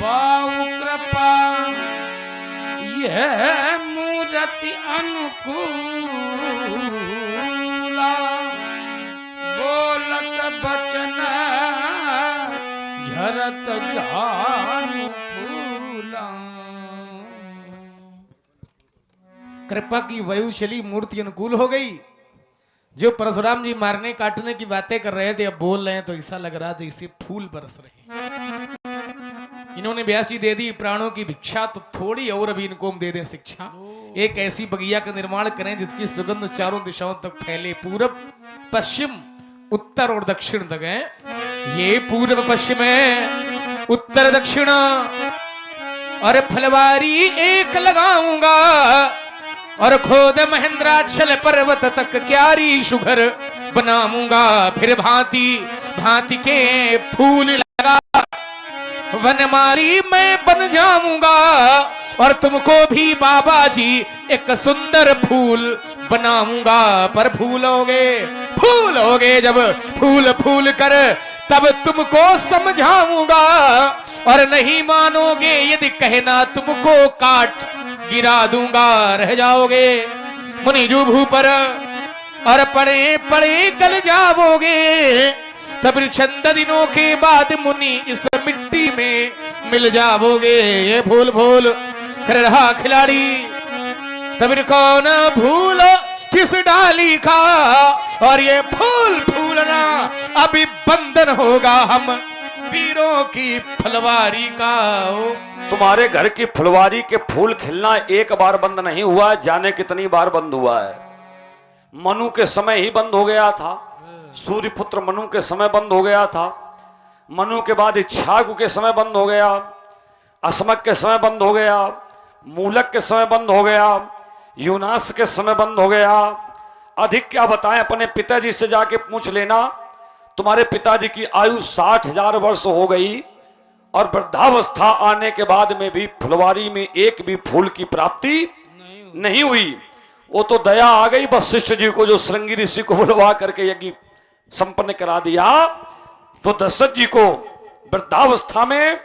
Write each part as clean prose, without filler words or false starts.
बाऊ कृपा यह मूर्ति अनुकूला, बोलत बचन झरत जान फूला। कृपा की वायुशली मूर्ति अनुकूल हो गई। जो परशुराम जी मारने काटने की बातें कर रहे थे अब बोल रहे हैं तो ऐसा लग रहा जैसे फूल बरस रहे हैं। इन्होंने ब्यासी दे दी प्राणों की भिक्षा, तो थोड़ी और अभी इनको हम दे दें शिक्षा। एक ऐसी बगिया का निर्माण करें जिसकी सुगंध चारों दिशाओं तक फैले, पूरब पश्चिम उत्तर और दक्षिण तक है। ये पूर्व पश्चिम है, उत्तर दक्षिण, और फलवारी एक लगाऊंगा, और खोद महेंद्राचल पर्वत तक क्यारी सुघर बनाऊंगा। फिर भांति भांति के फूल लगा वनमाली मैं बन जाऊंगा, और तुमको भी बाबा जी एक सुंदर फूल बनाऊंगा। पर फूलोगे जब फूल फूल कर तब तुमको समझाऊंगा, और नहीं मानोगे यदि कहना तुमको काट गिरा दूंगा। रह जाओगे मुनि जुभू पर और पड़े पड़े गल जाओगे, तब चंद दिनों के बाद मुनि इस मिट्टी में मिल जाओगे। ये फूल फूल कर रहा खिलाड़ी, तब कौन भूल किस डाली का, और ये फूल फूलना अभी बंधन होगा हम वीरों की फुलवारी का। तुम्हारे घर की फुलवारी के फूल खिलना एक बार बंद नहीं हुआ, जाने कितनी बार बंद हुआ है। मनु के समय ही बंद हो गया था, सूर्यपुत्र मनु के समय बंद हो गया था। मनु के बाद इच्छाकु के समय बंद हो गया, असमक के समय बंद हो गया, मूलक के समय बंद हो गया, यूनास के समय बंद हो गया। अधिक क्या बताएं, अपने पिताजी से जाके पूछ लेना। तुम्हारे पिताजी की आयु 60,000 वर्ष हो गई, और वृद्धावस्था आने के बाद में भी फुलवारी में एक भी फूल की प्राप्ति नहीं हुई। वो तो दया आ गई वशिष्ठ जी को, जो श्रृंगी ऋषि को बुलवा करके यज्ञ संपन्न करा दिया। तो दशरथ जी को वृद्धावस्था में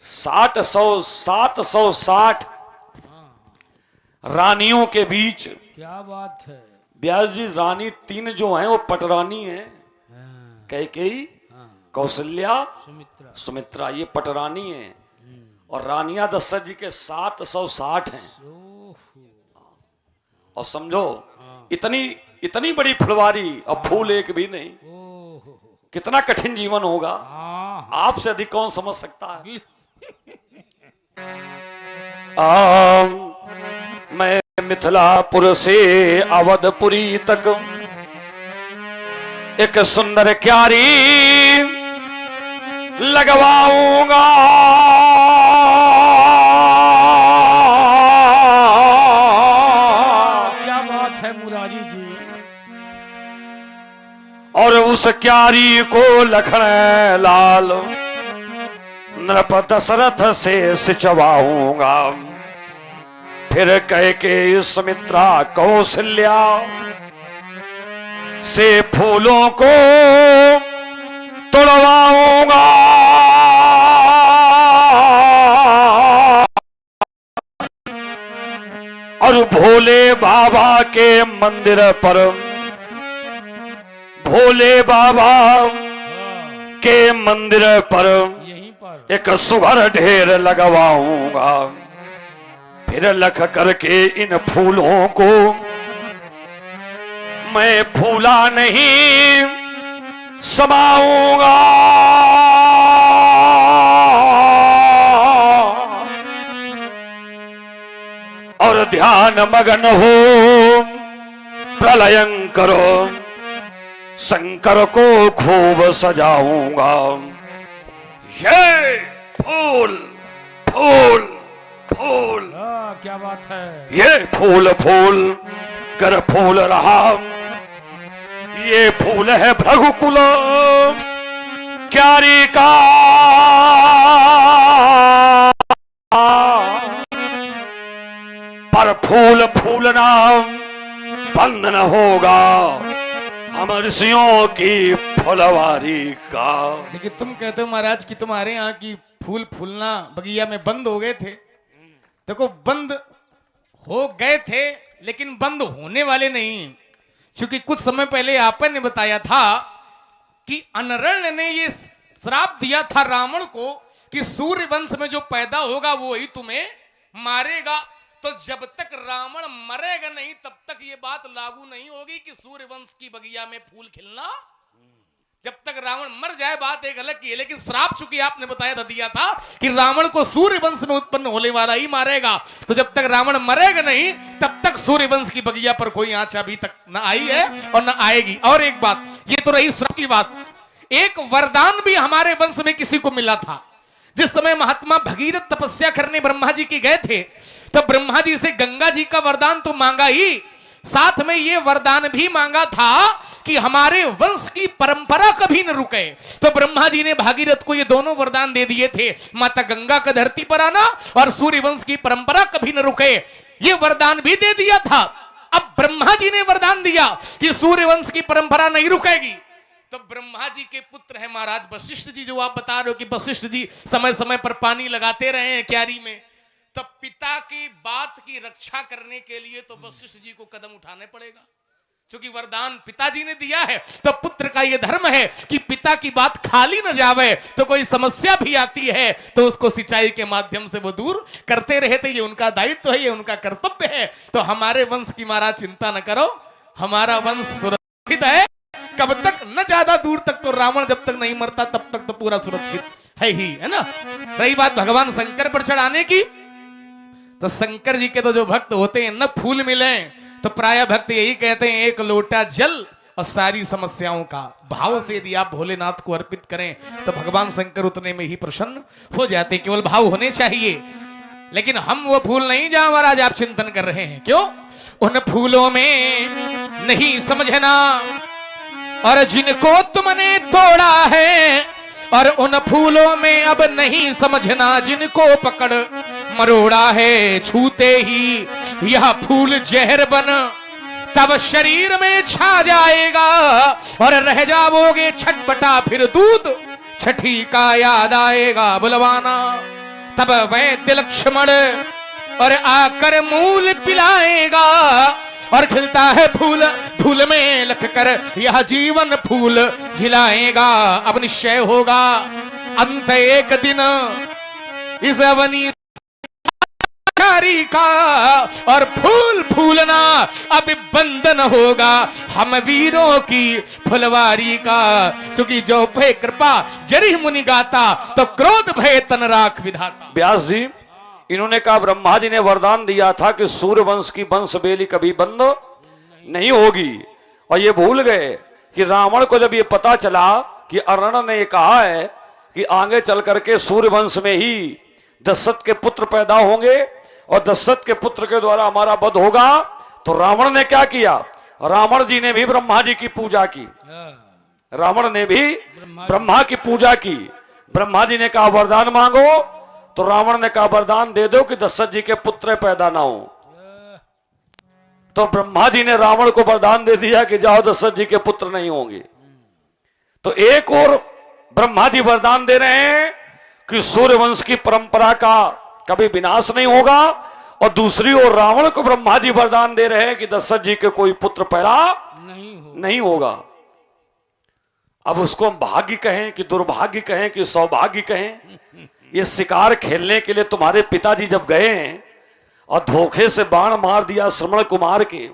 760 रानियों के बीच, क्या बात है। व्यास जी रानी 3 जो हैं वो पटरानी हैं, कैकेयी, कौशल्या, सुमित्रा, ये पटरानी है। और रानियां दशरथ जी के 760 हैं। और समझो इतनी बड़ी फुलवारी और फूल एक भी नहीं, कितना कठिन जीवन होगा। आपसे अधिक कौन समझ सकता है। मैं मिथिलापुर से अवधपुरी तक एक सुंदर क्यारी लगवाऊंगा। क्या बात है मुरारी जी। और उस क्यारी को लखन लाल नृप दशरथ से सिंचवाऊंगा। फिर कह के सुमित्रा कौशल्या से फूलों को तोड़वाऊंगा। और भोले बाबा के मंदिर पर, भोले बाबा के मंदिर पर एक सुघर ढेर लगवाऊंगा। फिर लख करके इन फूलों को मैं फूला नहीं समाऊंगा। और ध्यान मगन हो प्रलयं करो, शंकर को खूब सजाऊंगा। ये फूल फूल फूल, क्या बात है। ये फूल फूल कर फूल रहा, ये फूल है भृगुकुल क्यारी का। पर फूल फूलना बंद न होगा हम ऋषियों की फुलवारी का। लेकिन तुम कहते हो महाराज कि तुम्हारे यहाँ की फूल फूलना बगिया में बंद हो गए थे। देखो बंद हो गए थे लेकिन बंद होने वाले नहीं, क्योंकि कुछ समय पहले आपने ने बताया था कि अनरण ने ये श्राप दिया था रावण को कि सूर्य वंश में जो पैदा होगा वो ही तुम्हें मारेगा। तो जब तक रावण मरेगा नहीं तब तक ये बात लागू नहीं होगी कि सूर्य वंश की बगिया में फूल खिलना। जब तक रावण मर जाए बात एक अलग की है, लेकिन श्राप चूंकि आपने बताया था दिया था कि रावण को सूर्य वंश में उत्पन्न होने वाला ही मारेगा। तो जब तक रावण मरेगा नहीं तब तक सूर्य वंश की बगिया पर कोई आंच अभी तक न आई है और न आएगी। और एक बात, ये तो रही श्राप की बात, एक वरदान भी हमारे वंश में किसी को मिला था। जिस समय महात्मा भगीरथ तपस्या करने ब्रह्मा जी के गए थे तो ब्रह्मा जी से गंगा जी का वरदान तो मांगा ही, साथ में ये वरदान भी मांगा था कि हमारे वंश की परंपरा कभी न रुके। तो ब्रह्मा जी ने भागीरथ को ये दोनों वरदान दे दिए थे, माता गंगा का धरती पर आना और सूर्य वंश की परंपरा कभी न रुके, ये वरदान भी दे दिया था। अब ब्रह्मा जी ने वरदान दिया कि सूर्य वंश की परंपरा नहीं रुकेगी। तो ब्रह्मा जी के पुत्र है महाराज वशिष्ठ जी, जो आप बता रहे हो कि वशिष्ठ जी समय समय पर पानी लगाते रहे हैं क्यारी में, तब पिता की बात की रक्षा करने के लिए तो वशिष्ठ जी को कदम उठाने पड़ेगा, क्योंकि वरदान पिताजी ने दिया है। तो पुत्र का यह धर्म है कि पिता की बात खाली न जावे, तो कोई समस्या भी आती है तो उसको सिंचाई के माध्यम से वो दूर करते रहे। तो ये उनका दायित्व है, ये उनका कर्तव्य है। तो हमारे वंश की महाराज चिंता न करो, हमारा वंश सुरक्षित है। कब तक, न ज्यादा दूर तक, तो रावण जब तक नहीं मरता तब तक तो पूरा सुरक्षित है ही, है ना। रही बात भगवान शंकर पर चढ़ाने की, तो शंकर जी के तो जो भक्त होते हैं न फूल मिले तो प्राय भक्त यही कहते हैं एक लोटा जल और सारी समस्याओं का भाव से यदि आप भोलेनाथ को अर्पित करें तो भगवान शंकर उतने में ही प्रसन्न हो जाते। केवल भाव होने चाहिए, लेकिन हम वो फूल नहीं जहां महाराज आप चिंतन कर रहे हैं। क्यों? उन फूलों में नहीं समझना और जिनको तुमने तोड़ा है, और उन फूलों में अब नहीं समझना जिनको पकड़ मरोड़ा है। छूते ही यह फूल जहर बन तब शरीर में छा जाएगा और रह जाओगे छटपटा, फिर दूध छठी का याद आएगा बुलवाना। तब वैद्य लक्ष्मण और आकर मूल पिलाएगा और खिलता है फूल धूल में लख कर यह जीवन फूल झिलाएगा। अब निश्चय होगा अंत एक दिन इस अवनी का और फूल फूलना अब बंधन होगा हम वीरों की फुलवारी का। क्योंकि जो भय कृपा जरी मुनि गाता तो क्रोध भय तन राख विधाता। व्यास जी इन्होंने कहा ब्रह्मा जी ने वरदान दिया था कि सूर्य वंश की वंश बेली कभी बंद नहीं होगी, और ये भूल गए कि रावण को जब ये पता चला कि अरण ने कहा है कि आगे चल करके सूर्य वंश में ही दशरथ के पुत्र पैदा होंगे और दशरथ के पुत्र के द्वारा हमारा वध होगा, तो रावण ने क्या किया? रावण जी ने भी ब्रह्मा जी की पूजा की, रावण ने भी ब्रह्मा की पूजा की। ब्रह्मा जी ने कहा वरदान मांगो, तो रावण ने कहा वरदान दे दो कि दशरथ जी के पुत्र पैदा ना हो। तो ब्रह्मा जी ने रावण को वरदान दे दिया कि जाओ दशरथ जी के पुत्र नहीं होंगे। तो एक और ब्रह्मा जी वरदान दे रहे हैं कि सूर्य वंश की परंपरा का कभी विनाश नहीं होगा, और दूसरी ओर रावण को ब्रह्मा जी वरदान दे रहे हैं कि दशरथ जी के कोई पुत्र पैदा नहीं होगा। अब उसको हम भाग्य कहें कि दुर्भाग्य कहें कि सौभाग्य कहें, ये शिकार खेलने के लिए तुम्हारे पिताजी जब गए हैं और धोखे से बाण मार दिया श्रवण कुमार के,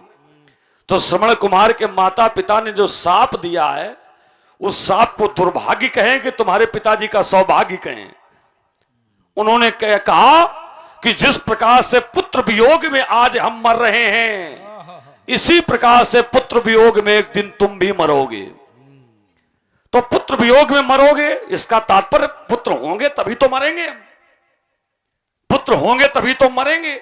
तो श्रवण कुमार के माता पिता ने जो साप दिया है उस साप को दुर्भाग्य कहें कि तुम्हारे पिताजी का सौभाग्य कहें। उन्होंने कहा कि जिस प्रकार से पुत्र वियोग में आज हम मर रहे हैं, इसी प्रकार से पुत्र वियोग में एक दिन तुम भी मरोगे। तो पुत्र वियोग में मरोगे, इसका तात्पर्य पुत्र होंगे तभी तो मरेंगे, पुत्र होंगे तभी तो मरेंगे।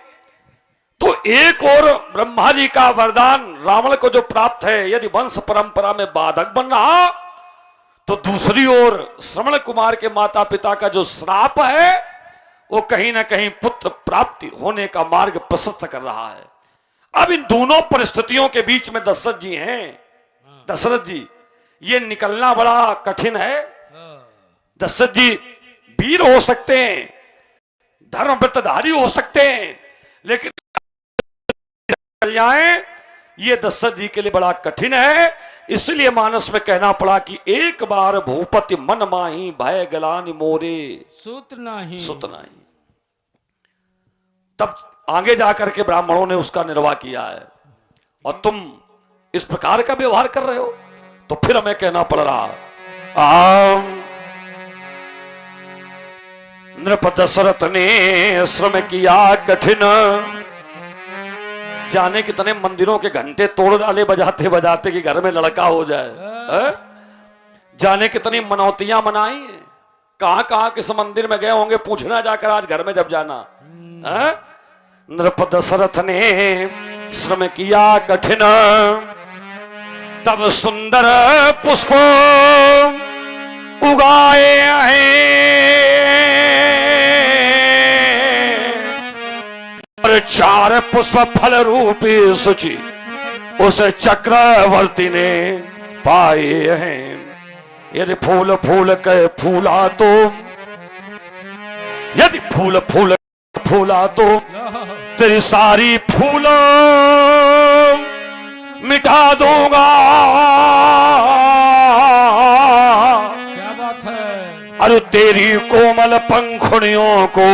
तो एक और ब्रह्मा जी का वरदान रावण को जो प्राप्त है, यदि वंश परंपरा में बाधक बन रहा, तो दूसरी ओर श्रवण कुमार के माता पिता का जो श्राप है वो कहीं ना कहीं पुत्र प्राप्ति होने का मार्ग प्रशस्त कर रहा है। अब इन दोनों परिस्थितियों के बीच में दशरथ जी हैं, दशरथ जी, ये निकलना बड़ा कठिन है। दशरथ जी वीर हो सकते हैं, धर्मव्रतधारी हो सकते हैं, लेकिन चल जाए ये दशरथ जी के लिए बड़ा कठिन है। इसलिए मानस में कहना पड़ा कि एक बार भूपति मन माही भय गलानि मोरे सुत नहीं। सुत नहीं। तब आगे जाकर के ब्राह्मणों ने उसका निर्वाह किया है, और तुम इस प्रकार का व्यवहार कर रहे हो, तो फिर हमें कहना पड़ रहा नृप दशरथ ने श्रम किया कठिन, जाने कितने मंदिरों के घंटे तोड़ डाले बजाते बजाते कि घर में लड़का हो जाए है? जाने कितनी मनौतियां मनाई, कहां कहां किस मंदिर में गए होंगे, पूछना जाकर आज घर में जब जाना है? नृप दशरथ ने श्रम किया कठिन, तब सुंदर पुष्प उगाए हैं, और 4 पुष्प फल रूपी सूची उस चक्रवर्ती ने पाए हैं। यदि फूल फूल के फूला तो, यदि फूल फूल फूला तो तेरी सारी फूल मिटा दूंगा। क्या बात है। अरे तेरी कोमल पंखुड़ियों को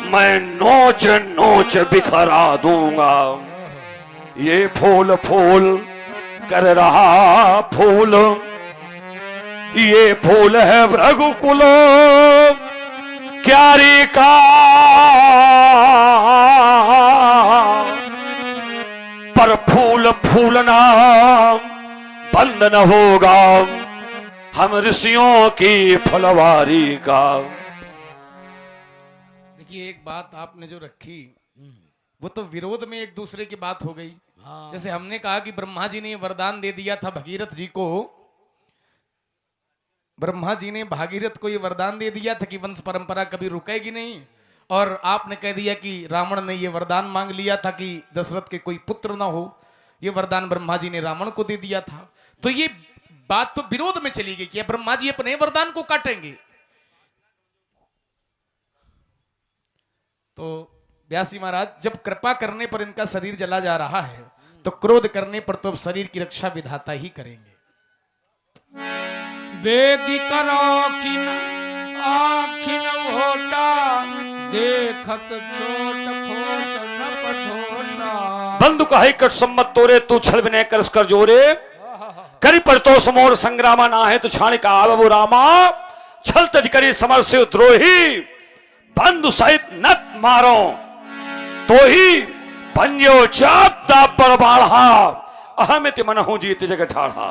मैं नोच नोच बिखरा दूंगा। ये फूल फूल कर रहा फूल, ये फूल है रघुकुल क्यारी का, पर फूल फूलना बंद न होगा हम ऋषियों की फुलवारी का। देखिए, एक बात आपने जो रखी वो तो विरोध में एक दूसरे की बात हो गई। हाँ। जैसे हमने कहा कि ब्रह्मा जी ने वरदान दे दिया था भगीरथ जी को, ब्रह्मा जी ने भागीरथ को ये वरदान दे दिया था कि वंश परंपरा कभी रुकेगी नहीं, और आपने कह दिया कि रावण ने ये वरदान मांग लिया था कि दशरथ के कोई पुत्र ना हो, ये वरदान ब्रह्मा जी ने रावण को दे दिया था। तो ये बात तो विरोध में चली गई कि ब्रह्मा जी अपने वरदान को काटेंगे। तो व्यास जी महाराज, जब कृपा करने पर इनका शरीर जला जा रहा है, तो क्रोध करने पर तो अब शरीर की रक्षा विधाता ही करेंगे। बेगी करो किन आखिन होटा, देखत छोट खोट न पठोटा। बंधु कहे कट सम्मत तोरे, तू छल विनय करस कर जोरे, करी पर तो समोर संग्रामा ना है, तो छाण का आवो रामा, छल तज करी समर से द्रोही, बंधु सहित नत मारो तो ही पंजो चाप ताप पर बाढ़ा, अहमित मनहु जीत जग ठाढ़ा।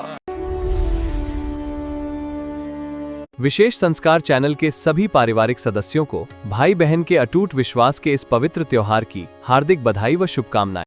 विशेष संस्कार चैनल के सभी पारिवारिक सदस्यों को भाई बहन के अटूट विश्वास के इस पवित्र त्योहार की हार्दिक बधाई व शुभकामनाएं।